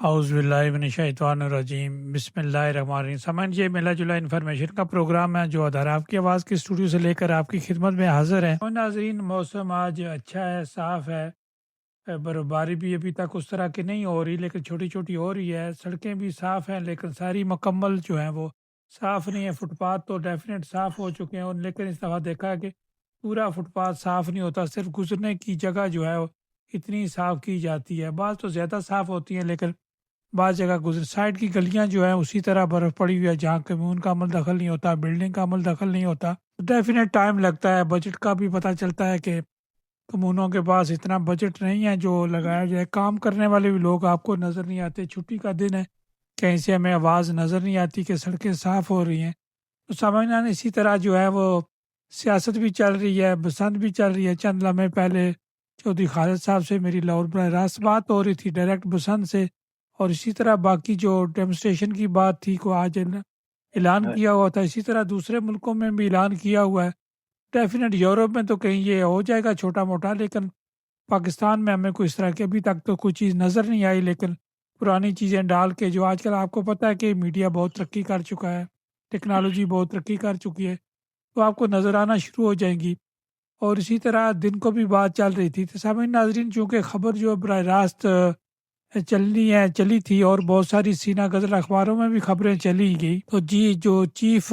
औज़ुबिल्लाहिमिनश्शैतानिर्रजीम बिस्मिल्लाहिर्रहमानिर्रहीम। समन ये मिला जुला इन्फॉर्मेशन का प्रोग्राम है जो अदार आपकी आवाज़ की स्टूडियो से लेकर आपकी खिदमत में हाजिर है। और नाज़रीन, मौसम आज अच्छा है, साफ़ है। बर्फबारी भी अभी तक उस तरह की नहीं हो रही, लेकिन छोटी छोटी हो रही है। सड़कें भी साफ़ हैं, लेकिन सारी मुकम्मल जो हैं वो साफ़ नहीं है। फुटपाथ तो डेफिनेट साफ़ हो चुके हैं, और लेकिन इस दफ़ा देखा है कि पूरा फुटपाथ साफ़ नहीं होता। सिर्फ गुजरने की जगह जो है वो इतनी साफ़ की जाती है। बाज़ तो ज़्यादा साफ़ होती हैं, लेकिन बाज़ जगह गुजर साइड की गलियां जो है उसी तरह बर्फ़ पड़ी हुई है, जहाँ कम्यून का अमल दखल नहीं होता, बिल्डिंग का अमल दखल नहीं होता। तो डेफिनेट टाइम लगता है। बजट का भी पता चलता है कि कम्यूनों के पास इतना बजट नहीं है जो लगाया जाए। काम करने वाले भी लोग आपको नज़र नहीं आते। छुट्टी का दिन है, कहीं से हमें आवाज़ नज़र नहीं आती कि सड़कें साफ़ हो रही हैं। तो समझना, इसी तरह जो है वो सियासत भी चल रही है, बसंत भी चल रही है। चंद लम्हे पहले चौधरी खालिद साहब से मेरी लाहौर बराह रास्त बात हो रही थी, डायरेक्ट बसंत से। और इसी तरह बाकी जो डेमोस्ट्रेशन की बात थी को आज ऐलान किया हुआ था। इसी तरह दूसरे मुल्कों में भी ऐलान किया हुआ है। डेफिनेट यूरोप में तो कहीं ये हो जाएगा छोटा मोटा, लेकिन पाकिस्तान में हमें कोई इस तरह की अभी तक तो कोई चीज़ नज़र नहीं आई। लेकिन पुरानी चीज़ें डाल के, जो आजकल आपको पता है कि मीडिया बहुत तरक्की कर चुका है, टेक्नोलॉजी बहुत तरक्की कर चुकी है, तो आपको नज़र आना शुरू हो जाएंगी। और इसी तरह दिन को भी बात चल रही थी। तो सामईन नाजरीन, चूँकि ख़बर जो बराह रास्त चली थी, और बहुत सारी सीना गज़ल अखबारों में भी खबरें चली गई। तो जी, जो चीफ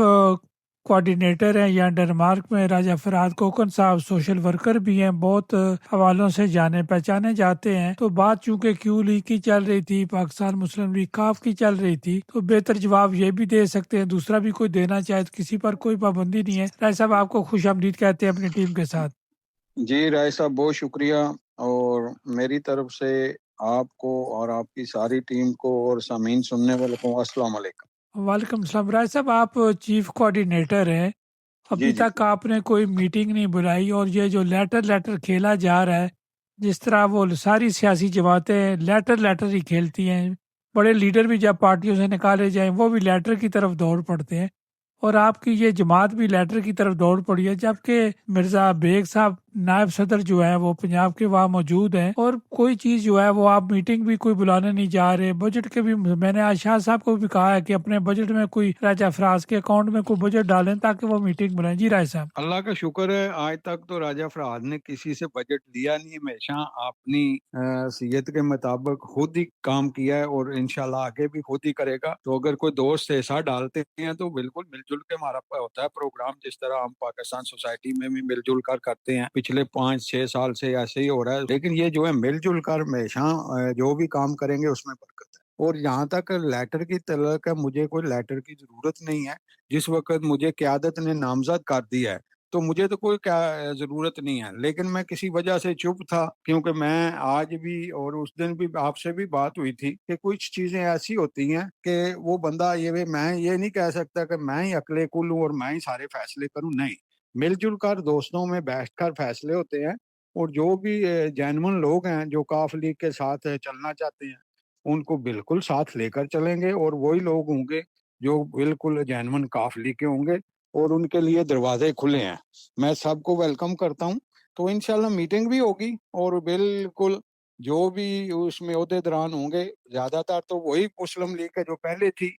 कोऑर्डिनेटर हैं यहाँ डेनमार्क में, राजा फरहाद कोकन साहब सोशल वर्कर भी हैं, बहुत हवालों से जाने पहचाने जाते हैं। तो बात चूंकि क्यू लीग की चल रही थी, पाकिस्तान मुस्लिम लीग काफ की चल रही थी, तो बेहतर जवाब ये भी दे सकते हैं, दूसरा भी कोई देना चाहे, तो किसी पर कोई पाबंदी नहीं है। राय साहब, आपको खुश आमदीद कहते हैं अपनी टीम के साथ। जी राय साहब, बहुत शुक्रिया। और मेरी तरफ से आपको और आपकी सारी टीम को और सामीन सुनने वालों को अस्सलाम वालेकुम। वालेकुम सलाम। राय साहब, आप चीफ कोऑर्डिनेटर हैं, जी अभी जी। तक आपने कोई मीटिंग नहीं बुलाई, और ये जो लेटर लेटर खेला जा रहा है, जिस तरह वो सारी सियासी जमातें लेटर लेटर ही खेलती हैं, बड़े लीडर भी जब पार्टियों से निकाले जाएं वो भी लेटर की तरफ दौड़ पड़ते हैं, और आपकी ये जमात भी लेटर की तरफ दौड़ पड़ी है। जबकि मिर्जा बेग साहब नायब सदर जो है वो पंजाब के वहाँ मौजूद हैं, और कोई चीज़ जो है वो आप मीटिंग भी कोई बुलाने नहीं जा रहे। बजट के भी मैंने आज शाह साहब को भी कहा है कि अपने बजट में कोई राजा फराज के अकाउंट में कोई बजट डालें ताकि वो मीटिंग बुलाएं। जी राय साहब। अल्लाह का शुक्र है, आज तक तो राजा फरहाद ने किसी से बजट लिया नहीं। हमेशा अपनी सीयत के मुताबिक खुद ही काम किया है और इंशाल्लाह आगे भी खुद ही करेगा। तो अगर कोई दोस्त ऐसा डालते हैं तो बिल्कुल मिलजुल के हमारा होता है प्रोग्राम, जिस तरह हम पाकिस्तान सोसाइटी में भी मिलजुल कर करते हैं। पिछले 5-6 साल से ऐसे ही हो रहा है। लेकिन ये जो है मिलजुल कर हमेशा जो भी काम करेंगे उसमें बरकत है। और यहाँ तक लेटर की तलक है, मुझे कोई लेटर की जरूरत नहीं है। जिस वक्त मुझे क़यादत ने नामजद कर दिया है तो मुझे तो कोई क्या जरूरत नहीं है। लेकिन मैं किसी वजह से चुप था, क्योंकि मैं आज भी और उस दिन भी आपसे भी बात हुई थी कि कुछ चीजें ऐसी होती हैं कि वो बंदा मैं ये नहीं कह सकता कि मैं ही अकले कुल हूँ और मैं ही सारे फैसले करूँ। नहीं, मिलजुल कर दोस्तों में बैठकर फैसले होते हैं। और जो भी जैनवन लोग हैं जो काफ लीग के साथ चलना चाहते हैं, उनको बिल्कुल साथ लेकर चलेंगे। और वही लोग होंगे जो बिल्कुल जैनवन काफ लीग के होंगे, और उनके लिए दरवाजे खुले हैं। मैं सबको वेलकम करता हूँ। तो इंशाल्लाह मीटिंग भी होगी, और बिल्कुल जो भी उसमें ओहदेदारान होंगे, ज्यादातर तो वही मुस्लिम लीग के जो पहले थी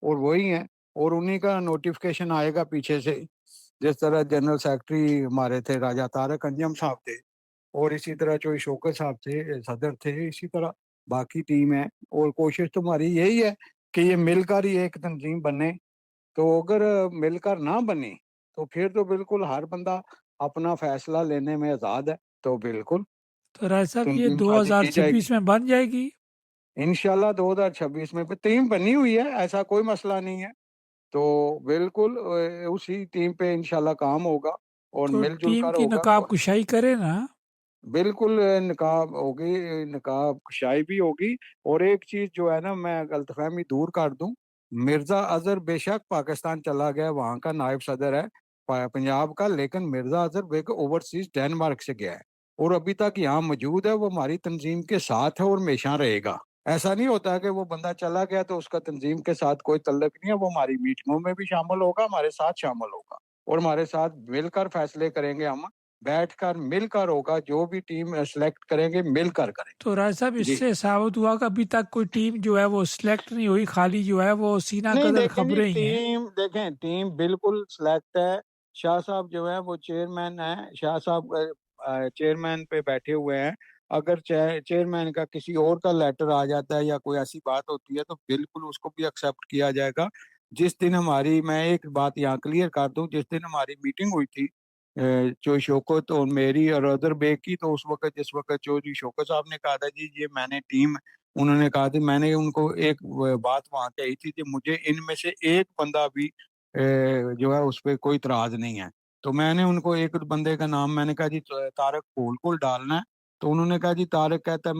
और वही हैं, और उन्हीं का नोटिफिकेशन आएगा पीछे से। जिस तरह जनरल सेक्रेटरी हमारे थे राजा तारक अंजम साहब थे, और इसी तरह जो शौकत साहब थे सदर थे, इसी तरह बाकी टीम है। और कोशिश तुम्हारी यही है कि ये मिलकर ही एक तंजीम बने। तो अगर मिलकर ना बने तो फिर तो बिल्कुल हर बंदा अपना फैसला लेने में आजाद है। तो बिल्कुल तो राय साहब, ये तंजीम साजी की 2026 जाएगी में बन जाएगी? इंशाल्लाह। 2026 में टीम बनी हुई है, ऐसा कोई मसला नहीं है। तो बिल्कुल उसी टीम पे इंशाल्लाह काम होगा और तो मिलजुल टीम कर की होगा। नकाब कुशाई करे ना? बिल्कुल निकाब होगी, निकाब कुशाई भी होगी। और एक चीज जो है ना, मैं गलतफहमी दूर कर दूं, मिर्जा अजहर बेशक पाकिस्तान चला गया, वहां का नायब सदर है पंजाब का, लेकिन मिर्जा अजहर बेग ओवरसीज डेनमार्क से गया है और अभी तक यहाँ मौजूद है। वो हमारी तंजीम के साथ है और हमेशा रहेगा। ऐसा नहीं होता कि वो बंदा चला गया तो उसका तंजीम के साथ कोई तल्लक नहीं है। वो हमारी मीटिंगों में भी शामिल होगा, हमारे साथ शामिल होगा और हमारे साथ मिलकर फैसले करेंगे हम। बैठकर मिलकर होगा, जो भी टीम सेलेक्ट करेंगे मिलकर करेंगे। तो राय साहब, जी इससे साबित हुआ कि अभी तक कोई टीम जो है वो सिलेक्ट नहीं हुई, खाली जो है वो सीना नहीं, कदर देखें जी, खबरें ही हैं। टीम बिल्कुल सिलेक्ट है। शाह साहब जो है वो चेयरमैन है, शाह साहब चेयरमैन पे बैठे हुए हैं। अगर चेयरमैन का किसी और का लेटर आ जाता है या कोई ऐसी बात होती है तो बिल्कुल उसको भी एक्सेप्ट किया जाएगा। जिस दिन हमारी, मैं एक बात यहाँ क्लियर कर दूं, जिस दिन हमारी मीटिंग हुई थी जो शौकत और मेरी और अदर बेग की, तो उस वक्त जिस वक्त चौधरी शौकत साहब ने कहा था जी ये मैंने टीम, उन्होंने कहा था, मैंने उनको एक बात वहां कही थी कि मुझे इनमें से एक बंदा भी जो है उस पर कोई इतराज नहीं है। तो मैंने उनको एक बंदे का नाम मैंने कहा जी तारक पोल को डालना है। तो उन्होंने कहा जी तारक कहता है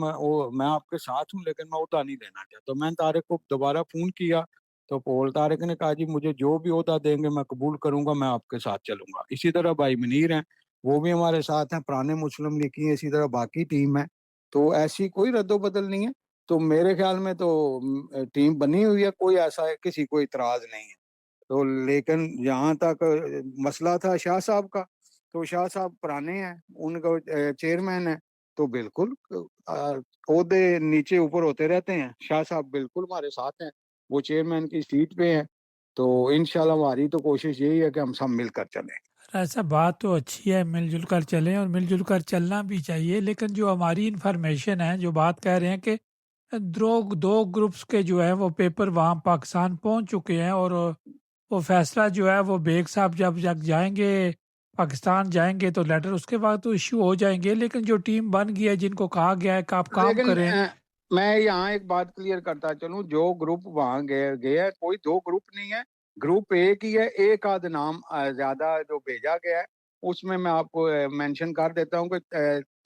मैं आपके साथ हूँ लेकिन मैं ओहदा नहीं लेना चाहता। तो मैंने तारक को दोबारा फोन किया तो पोल तारक ने कहा जी मुझे जो भी ओहदा देंगे मैं कबूल करूंगा, मैं आपके साथ चलूंगा। इसी तरह भाई मनीर हैं, वो भी हमारे साथ हैं, पुराने मुस्लिम लीग की हैं, इसी तरह बाकी टीम है। तो ऐसी कोई रद्दोबदल नहीं है। तो मेरे ख्याल में तो टीम बनी हुई है, कोई ऐसा है किसी को इतराज नहीं है। तो लेकिन जहाँ तक मसला था शाह साहब का, तो शाह साहब पुराने हैं, उनका चेयरमैन है, तो बिल्कुल ओहदे नीचे ऊपर होते रहते हैं। शाह साहब बिल्कुल हमारे साथ हैं, वो चेयरमैन की सीट पे हैं। तो इंशाल्लाह हमारी तो कोशिश यही है कि हम सब मिलकर चलें। ऐसा बात तो अच्छी है, मिलजुल कर चलें और मिलजुल कर चलना भी चाहिए। लेकिन जो हमारी इंफॉर्मेशन है, जो बात कह रहे हैं कि दो ग्रुप्स के जो है वो पेपर वहाँ पाकिस्तान पहुँच चुके हैं, और वो फैसला जो है वो बेग साहब जब जाएंगे पाकिस्तान जाएंगे तो लेटर उसके बाद तो इश्यू हो जाएंगे। लेकिन जो टीम बन गई है, जिनको कहा गया है कि आप काम लेकिन करें। मैं यहाँ एक बात क्लियर करता चलूं, जो ग्रुप वहां गए गया है, कोई दो ग्रुप नहीं है, ग्रुप एक ही है। एक आध नाम ज्यादा जो भेजा गया है उसमें मैं आपको मेंशन कर देता हूँ कि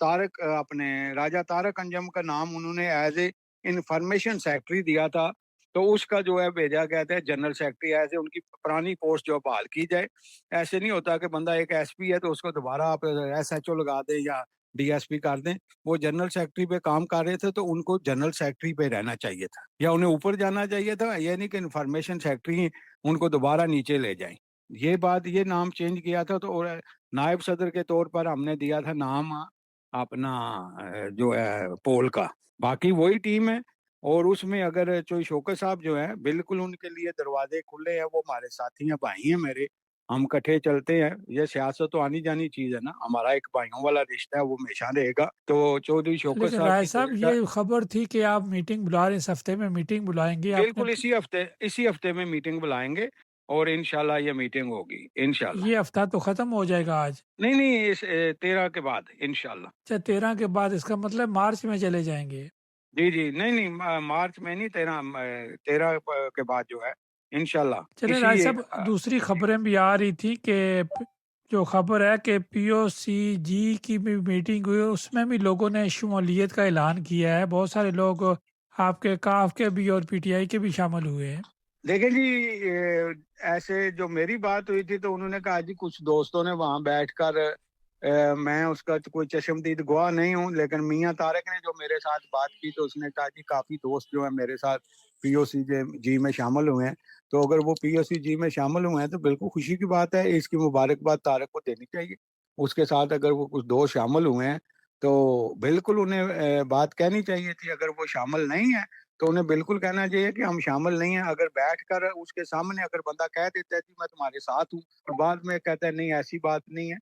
तारक अपने राजा तारक अंजम का नाम उन्होंने एज ए इंफॉर्मेशन सेक्रेटरी दिया था। तो उसका जो है भेजा गया था जनरल सेक्रेटरी, एज ए उनकी पुरानी पोस्ट जो बहाल की जाए। ऐसे नहीं होता कि बंदा एक एसपी है तो उसको दोबारा आप एसएचओ लगा दें या डीएसपी कर दें। वो जनरल सेक्रेटरी पे काम कर रहे थे तो उनको जनरल सेक्रेटरी पे रहना चाहिए था, या उन्हें ऊपर जाना चाहिए था। ये नहीं कि इंफॉर्मेशन सेक्रेटरी उनको दोबारा नीचे ले जाए। ये बात, ये नाम चेंज किया था तो और नायब सदर के तौर पर हमने दिया था नाम अपना जो है पोल का। बाकी वही टीम है। और उसमें अगर कोई शौकत साहब जो है, बिल्कुल उनके लिए दरवाजे खुले हैं, वो हमारे साथी हैं, भाई हैं मेरे, हम इकट्ठे चलते हैं। ये सियासत तो आनी जानी चीज है ना, हमारा एक भाइयों वाला रिश्ता है, वो हमेशा रहेगा। तो चौधरी शौकत लेकिन साहब राय की साहब, ये खबर थी कि आप मीटिंग बुला रहे हैं, इस हफ्ते में मीटिंग बुलाएंगे आपने। बिल्कुल इसी हफ्ते में मीटिंग बुलाएंगे और इंशाल्लाह ये मीटिंग होगी इंशाल्लाह। ये हफ्ता तो खत्म हो जाएगा आज। नहीं नहीं, इस 13 के बाद इंशाल्लाह। अच्छा, 13 के बाद, इसका मतलब मार्च में चले जाएंगे। जी जी, नहीं नहीं, मार्च में नहीं, 13 के बाद जो है इंशाल्लाह चले इसी राय साहब, दूसरी खबरें भी आ रही थी कि जो खबर है कि पीओसीजी की भी मीटिंग हुई, उसमें भी लोगों ने शमूलियत का ऐलान किया है। बहुत सारे लोग आपके काफ के भी और पीटीआई के भी शामिल हुए हैं। देखें जी, ऐसे जो मेरी बात हुई थी तो उन्होंने कहा जी कुछ दोस्तों ने वहां बैठकर मैं उसका तो कोई चशमदीद गवाह नहीं हूँ, लेकिन मियां तारक ने जो मेरे साथ बात की तो उसने कहा जी काफी दोस्त जो है मेरे साथ पीओसी जी में शामिल हुए हैं। तो अगर वो पीओसी जी में शामिल हुए हैं तो बिल्कुल खुशी की बात है, इसकी मुबारकबाद तारक को देनी चाहिए। उसके साथ अगर वो कुछ दोस्त शामिल हुए हैं तो बिल्कुल उन्हें बात कहनी चाहिए थी। अगर वो शामिल नहीं है तो उन्हें बिल्कुल कहना चाहिए कि हम शामिल नहीं हैं। अगर बैठकर उसके सामने अगर बंदा कह देता है कि मैं तुम्हारे साथ हूँ और बाद में कहता है नहीं ऐसी बात नहीं है,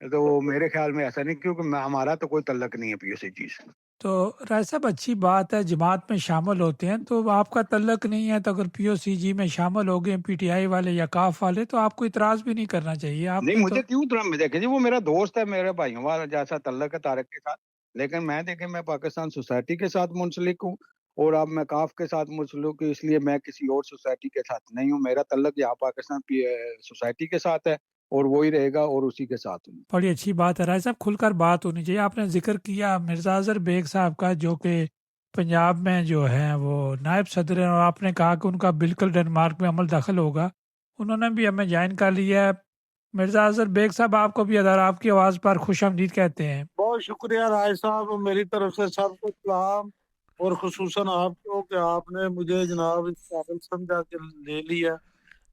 तो मेरे ख्याल में ऐसा नहीं, क्योंकि हमारा तो कोई तल्लक नहीं है पीओसी जी से। तो राय साहब, अच्छी बात है, जमात में शामिल होते हैं तो आपका तल्लक नहीं है। तो अगर पीओसीजी में शामिल हो गए पीटीआई वाले या काफ वाले, तो आपको इतराज भी नहीं करना चाहिए। नहीं, आपने मुझे तो क्यों तुरंत में देखे जी, वो मेरा दोस्त है, मेरे भाइयों वाला जैसा तल्लक है तारक के साथ। लेकिन मैं देखे, मैं पाकिस्तान सोसाइटी के साथ मुंसलिक हूँ और अब मैं काफ के साथ मुंसलिक हूँ, इसलिए मैं किसी और सोसाइटी के साथ नहीं हूँ। मेरा तल्लक यहाँ पाकिस्तान सोसाइटी के साथ है और वही रहेगा और उसी के साथ हूँ। बड़ी अच्छी बात है राय साहब, खुलकर बात होनी चाहिए। आपने जिक्र किया मिर्जा अजहर बेग साहब का, जो कि पंजाब में जो है वो नायब सदर हैं, और आपने कहा कि उनका बिल्कुल डेनमार्क में अमल दखल होगा। उन्होंने भी हमें ज्वाइन कर लिया है। मिर्जा अजहर बेग साहब, आपको भी अगर आपकी आवाज़ पर खुश आमदीद कहते हैं। बहुत शुक्रिया राय साहब, मेरी तरफ से सबको सलाम। और खुसूसन आपको कि आपने मुझे जनाब इस काबिल समझा के ले लिया।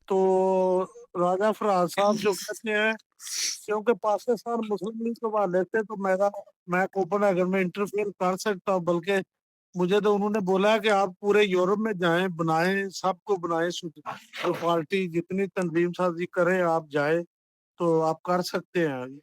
तो राजा फरहाद साहब जो कहते हैं, क्योंकि पाकिस्तान मुस्लिम लीग के वाले थे, तो मैं कोपेनहेगन में इंटरफेयर कर सकता हूँ। बल्कि मुझे तो उन्होंने बोला है कि आप पूरे यूरोप में जाएं, बनाएं, सबको बनाएं, पार्टी जितनी तंजीम साजी करें, आप जाए तो आप कर सकते हैं।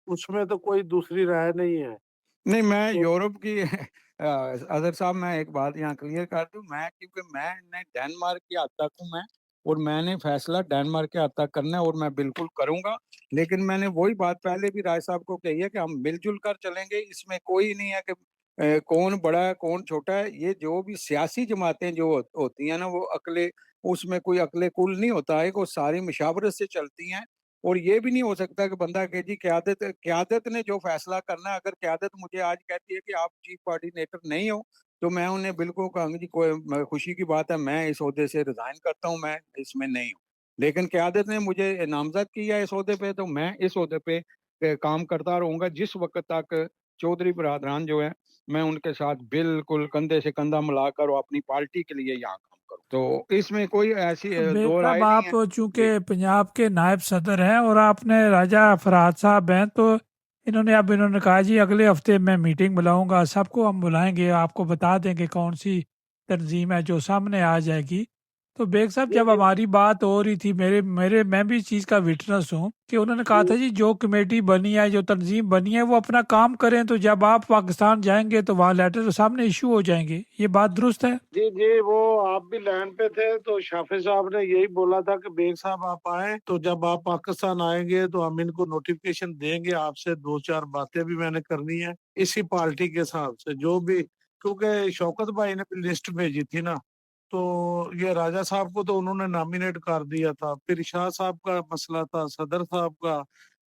उसमें तो कोई दूसरी राय नहीं है। नहीं, मैं तो यूरोप की अज़हर साहब, मैं एक बात यहाँ क्लियर कर दूँ, क्योंकि मैंने डेनमार्क की हद तक हूँ मैं, और मैंने फैसला डेनमार्क के हद तक करना है और मैं बिल्कुल करूँगा। लेकिन मैंने वही बात पहले भी राय साहब को कही है कि हम मिलजुल कर चलेंगे, इसमें कोई नहीं है कि कौन बड़ा है कौन छोटा है। ये जो भी सियासी जमातें जो होती हैं ना, वो अकले, उसमें कोई अकले कुल नहीं होता है, वो सारी मुशावरत से चलती हैं। और ये भी नहीं हो सकता कि बंदा कहे जी क़यादत क़यादत ने जो फैसला करना है, अगर क़यादत मुझे आज कहती है कि आप चीफ कोऑर्डिनेटर नहीं हो, तो मैं उन्हें बिल्कुल कहूँगा जी कोई खुशी की बात है, मैं इस ओहदे से रिजाइन करता हूँ, मैं इसमें नहीं हूँ। लेकिन क़यादत ने मुझे नामजद किया है इस ओहदे पे, तो मैं इस ओहदे पे काम करता रहूंगा जिस वक्त तक चौधरी बरादरान जो है, मैं उनके साथ बिल्कुल कंधे से कंधा मिलाकर और अपनी पार्टी के लिए यहाँ काम करूँ। तो इसमें कोई ऐसी तो बेग दो साहब, राय नहीं आप है चूंकि जी। पंजाब के नायब सदर हैं और आपने राजा फरहाद साहब हैं, तो इन्होंने कहा जी अगले हफ्ते मैं मीटिंग बुलाऊंगा, सबको हम बुलाएंगे, आपको बता देंगे कौन सी तंजीम है जो सामने आ जाएगी। तो बेग साहब, ये जब हमारी बात हो रही थी, मेरे मेरे मैं भी इस चीज़ का विटनेस हूँ कि उन्होंने कहा था जी जो कमेटी बनी है, जो तंजीम बनी है, वो अपना काम करें, तो जब आप पाकिस्तान जाएंगे तो वहाँ लेटर सामने इशू हो जाएंगे। ये बात दुरुस्त है? जी जी, वो आप भी लैंड पे थे, तो शाफे साहब ने यही बोला था कि बेग साहब आप आए, तो जब आप पाकिस्तान आएंगे तो हम इनको नोटिफिकेशन देंगे। आपसे दो चार बातें भी मैंने करनी है इसी पार्टी के हिसाब से, जो भी, क्योंकि शौकत भाई ने भी लिस्ट भेजी थी ना, तो ये राजा साहब को तो उन्होंने नॉमिनेट कर दिया था। फिर शाह साहब का मसला था, सदर साहब का,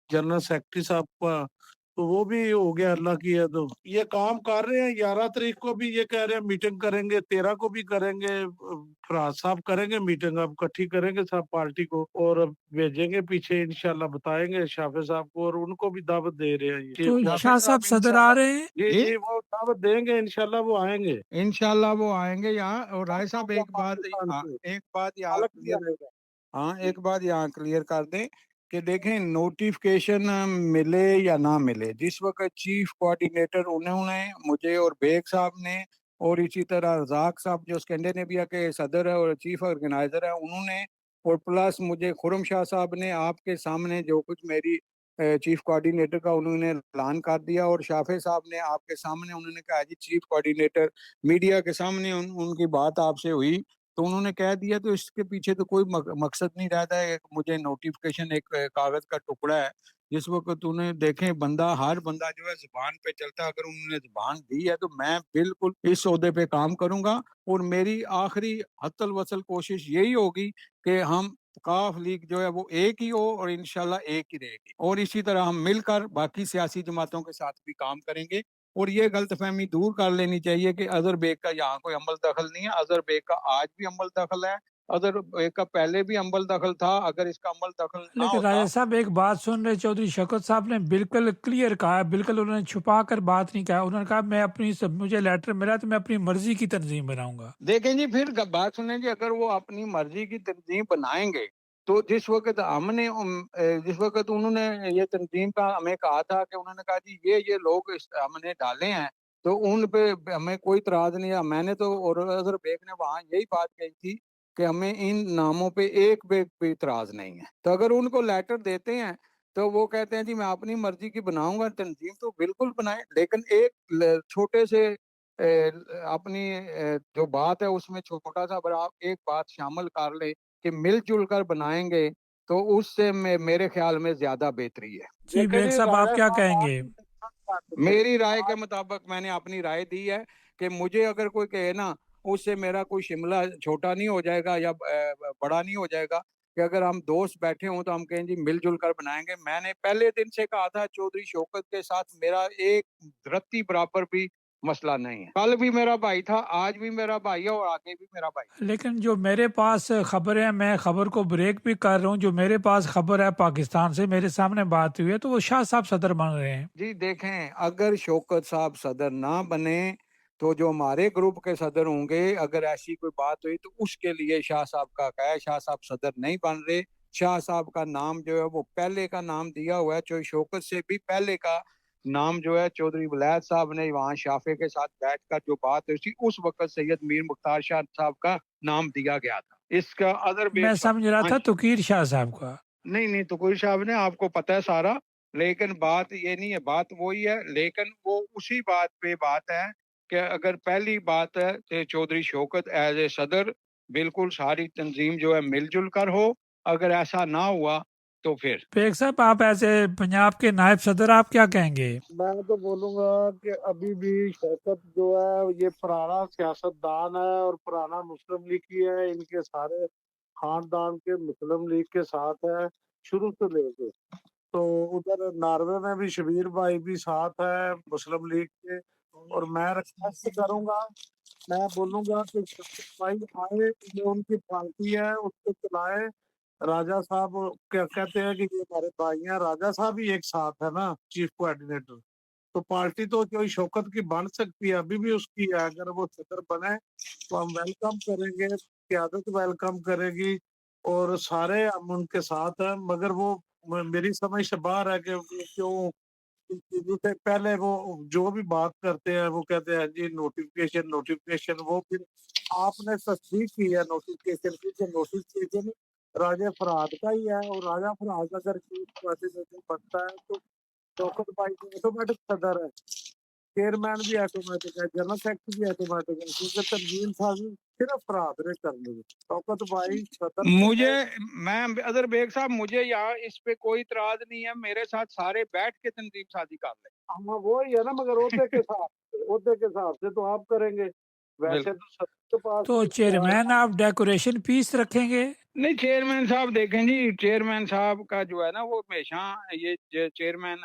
जनरल सेक्रेटरी साहब का, तो वो भी हो गया। अल्लाह की है, तो ये काम कर रहे हैं। 11 तारीख को भी ये कह रहे हैं मीटिंग करेंगे, 13 को भी करेंगे। फराज साहब करेंगे मीटिंग, अब इकट्ठी करेंगे सब पार्टी को और भेजेंगे पीछे, इंशाल्लाह बताएंगे शाफे साहब को, और उनको भी दावत दे रहे हैं ये। तो शाफे शाह साहब साहब सदर आ इंशाल्लाह रहे हैं? जी जी, जी, वो दावत देंगे इंशाल्लाह, वो आएंगे इंशाल्लाह वो आएंगे यहाँ। और राय साहब पाकिस्तान से। एक बात यहाँ अलग किया क्लियर, रहेगा। हाँ एक बात यहाँ क्लियर कर दें कि देखें, नोटिफिकेशन मिले या ना मिले, जिस वक्त चीफ कोऑर्डिनेटर उन्होंने मुझे और बेग साहब ने, और इसी तरह रजाक साहब जो स्कैंडिनेविया के सदर है और चीफ ऑर्गेनाइजर है उन्होंने, और प्लस मुझे खुरम शाह साहब ने आपके सामने जो कुछ मेरी चीफ कोऑर्डिनेटर का उन्होंने ऐलान कर दिया, और शाफे साहब ने आपके सामने उन्होंने कहा जी चीफ कोऑर्डिनेटर, मीडिया के सामने उनकी बात आपसे हुई तो उन्होंने कह दिया। तो इसके पीछे तो कोई मकसद नहीं रहता है। एक मुझे नोटिफिकेशन, एक कागज का टुकड़ा है। जिस वक्त उन्हें देखें, बंदा, हर बंदा जो है जुबान पे चलता है, अगर उन्होंने जुबान दी है तो मैं बिल्कुल इस सौदे पे काम करूंगा। और मेरी आखिरी हत्तल वसल कोशिश यही होगी कि हम काफ लीग जो है वो एक ही हो और इंशाल्लाह एक ही रहेगी, और इसी तरह हम मिलकर बाकी सियासी जमातों के साथ भी काम करेंगे। और ये गलतफहमी दूर कर लेनी चाहिए कि अजहर बेग का यहाँ कोई अमल दखल नहीं है। अजहर बेग का आज भी अमल दखल है, अजहर बेग का पहले भी अमल दखल था। अगर इसका अमल दखल ना लेकिन होता, राजा साहब, एक बात सुन रहे, चौधरी शौकत साहब ने बिल्कुल क्लियर कहा है, बिल्कुल उन्होंने छुपा कर बात नहीं कहा। उन्होंने कहा मैं अपनी मुझे लेटर मिला तो मैं अपनी मर्जी की तंजीम बनाऊंगा। देखें जी, फिर बात सुने जी, अगर वो अपनी मर्जी की तंजीम बनाएंगे तो जिस वक्त हमने जिस वक्त उन्होंने ये तंजीम का हमें कहा था कि उन्होंने कहा जी ये लोग हमने डाले हैं, तो उन पे हमें कोई इतराज नहीं है। मैंने तो, और अजहर बेग ने वहाँ यही बात कही थी कि हमें इन नामों पे एक बेग पे इतराज नहीं है। तो अगर उनको लेटर देते हैं तो वो कहते हैं जी मैं अपनी मर्जी की बनाऊंगा तंजीम, तो बिल्कुल बनाए। लेकिन एक छोटे से अपनी जो बात है उसमें छोटा सा, अगर आप एक बात शामिल कर ले कि मिलजुल कर बनाएंगे, तो उससे मेरे ख्याल में ज्यादा बेहतरी है। जी लेकिन बेग ये साहब, आप राजा क्या साहब आज कहेंगे? भी कर रहे थे। मेरी राय के आज मुताबिक मैंने अपनी राय दी है कि मुझे अगर कोई कहे ना, उससे मेरा कोई शिमला छोटा नहीं हो जाएगा या बड़ा नहीं हो जाएगा। कि अगर हम दोस्त बैठे हों तो हम कहें जी मिलजुल कर बनाएंगे। मैंने पहले दिन से कहा था चौधरी शौकत के साथ मेरा एक रत्ती बराबर भी मसला नहीं है। कल भी मेरा भाई था, आज भी मेरा भाई है और आगे भी मेरा भाई है। लेकिन जो मेरे पास खबर है, मैं खबर को ब्रेक भी कर रहा हूँ, जो मेरे पास खबर है पाकिस्तान से, मेरे सामने बात हुई है, तो वो शाह साहब सदर बन रहे हैं। जी देखें, अगर शौकत साहब सदर ना बने तो जो हमारे ग्रुप के सदर होंगे, अगर ऐसी कोई बात हुई तो उसके लिए शाह साहब का क्या है, शाह साहब सदर नहीं बन रहे। शाह साहब का नाम जो है वो पहले का नाम दिया हुआ है, चौधरी शौकत से भी पहले का नाम जो है चौधरी वलैद साहब ने वहाँ शाफे के साथ बैठकर जो बात हुई थी उस वक्त सैयद मीर मुख्तार शाह साहब का नाम दिया गया था। इसका अदर मैं बेग समझ रहा हाँ था तुकीर शाह साहब का। नहीं नहीं, तो कोई साहब ने आपको पता है सारा, लेकिन बात ये नहीं है, बात वही है, लेकिन वो उसी बात पे बात है कि अगर पहली बात है कि चौधरी शौकत एज ए सदर बिल्कुल सारी तंजीम जो है मिलजुल कर हो, अगर ऐसा ना हुआ तो फिर बेग साहब, आप ऐसे पंजाब के नायब सदर, आप क्या कहेंगे? मैं तो बोलूंगा कि अभी भी शौकत जो है ये पुराना सियासतदान है और पुराना मुस्लिम लीग की है, इनके सारे खानदान के मुस्लिम लीग के साथ है शुरू से लेके। तो उधर नॉर्वे में भी शबीर भाई भी साथ है मुस्लिम लीग के, और मैं रिक्वेस्ट करूंगा, मैं बोलूंगा कि शफीक भाई आए, ये उनकी पार्टी है उसको चलाए। राजा साहब क्या कहते हैं कि ये हमारे भाई हैं, राजा साहब ही एक साथ है ना चीफ कोऑर्डिनेटर। तो पार्टी तो कोई शौकत की बन सकती है, अभी भी उसकी है, अगर वो सदर बने तो हम वेलकम करेंगे, क्यादत वेलकम करेगी और सारे हम उनके साथ हैं। मगर वो मेरी समझ से बाहर है कि वो क्यों इन चीजों से पहले वो जो भी बात करते हैं वो कहते हैं जी नोटिफिकेशन नोटिफिकेशन, वो फिर आपने तस्दीक की है नोटिफिकेशन की कि नोटिफिकेशन राजा फरहाद का ही है, और राजा फरहाद अगर चीफ कोऑर्डिनेटर बनता है तो शौकत भाई तो ऑटोमेटिक सदर है, चेयरमैन भी ऑटोमेटिक है, जनरल सेक्रेटरी भी ऑटोमेटिक है, क्योंकि तंजीम साजी सिर्फ फरहाद ने करनी है। शौकत भाई सदर मुझे बने। मैं अदर बेग साहब मुझे यहाँ इस पे कोई इतराज नहीं है, मेरे साथ सारे बैठ के तंजीम साजी कर ले। हाँ वो ही है ना, मगर ओहदे के हिसाब से तो आप करेंगे, वैसे बिल्कुल तो सबके पास तो भी चेयरमैन आप डेकोरेशन पीस रखेंगे? नहीं, चेयरमैन साहब देखें जी, चेयरमैन साहब का जो है ना वो हमेशा ये चेयरमैन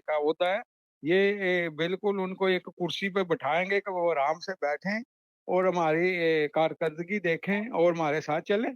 का होता है, ये बिल्कुल उनको एक कुर्सी पे बिठाएंगे कि वो आराम से बैठें और हमारी कारकर्दगी देखें और हमारे साथ चलें।